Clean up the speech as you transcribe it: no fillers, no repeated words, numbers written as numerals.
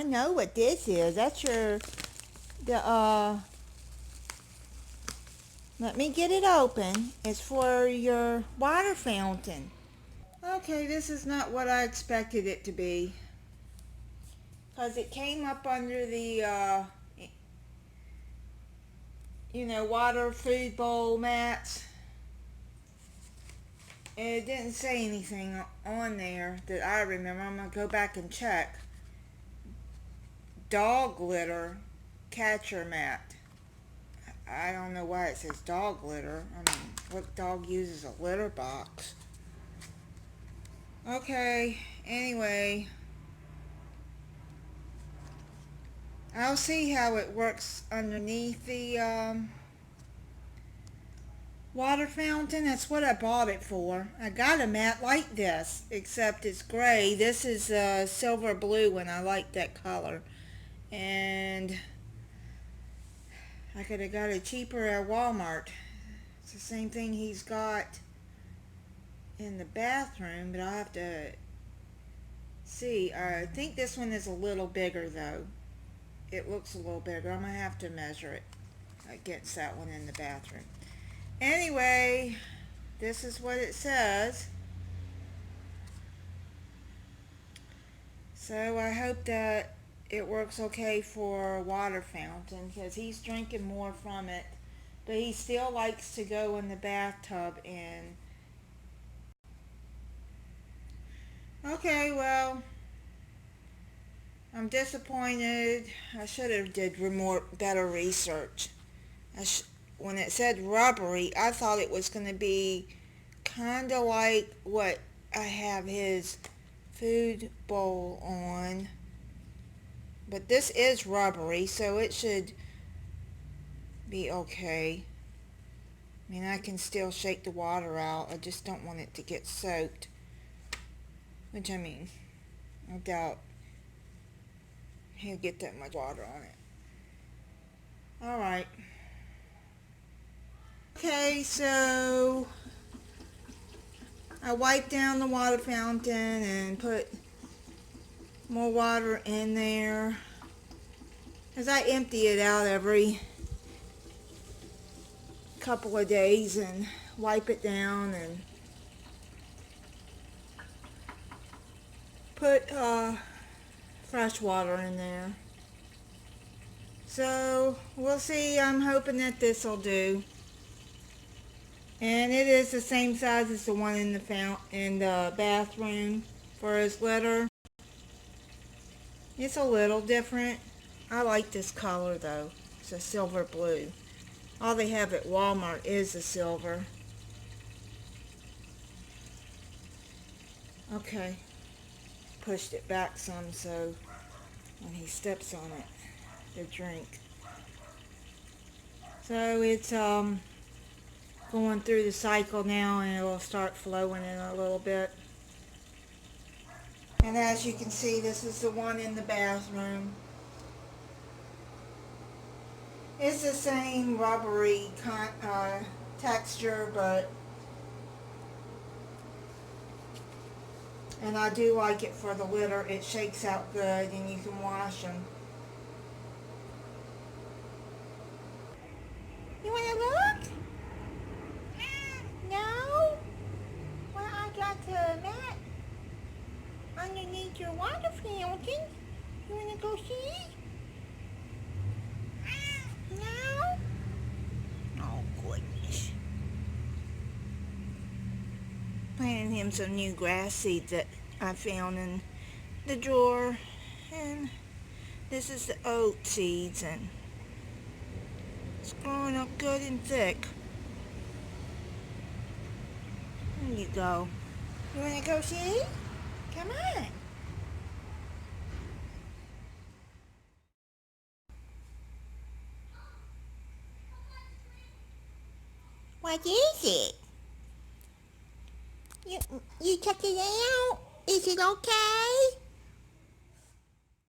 know what this is. That's your, let me get it open. It's for your water fountain. Okay, this is not what I expected it to be. Because it came up under the, water food bowl mats. And it didn't say anything on there that I remember. I'm going to go back and check. Dog litter catcher mat. I don't know why it says dog litter. I mean, what dog uses a litter box? Okay, anyway. I'll see how it works underneath the water fountain. That's what I bought it for. I got a mat like this, except it's gray. This is silver blue, and I like that color. And I could have got it cheaper at Walmart. It's the same thing he's got in the bathroom, but I'll have to see. I think this one is a little bigger, though. It looks a little bigger. I'm going to have to measure it against that one in the bathroom. Anyway, this is what it says. So I hope that it works okay for a water fountain, because he's drinking more from it, but he still likes to go in the bathtub. And okay, well, I'm disappointed. I should have did better research. When it said rubbery, I thought it was going to be kind of like what I have his food bowl on. But this is rubbery, so it should be okay. I mean, I can still shake the water out. I just don't want it to get soaked. Which, I mean, I doubt he'll get that much water on it. Alright. Okay, so I wiped down the water fountain and put more water in there, as I empty it out every couple of days and wipe it down and put fresh water in there. So we'll see. I'm hoping that this will do. And it is the same size as the one in the bathroom for his litter. It's a little different. I like this color though. It's a silver blue. All they have at Walmart is the silver. Okay. Pushed it back some so when he steps on it, the drink. So it's going through the cycle now, and it'll start flowing in a little bit. And as you can see, this is the one in the bathroom. It's the same rubbery texture, and I do like it for the litter. It shakes out good, and you can wash them. You want to look? No? Well, I got the mat underneath your water fountain. You want to go see? No? Oh, goodness. Planting him some new grass seeds that I found in the drawer. And this is the oat seeds, and it's growing up good and thick. There you go. You want to go see? Come on. What is it? You check it out? Is it okay?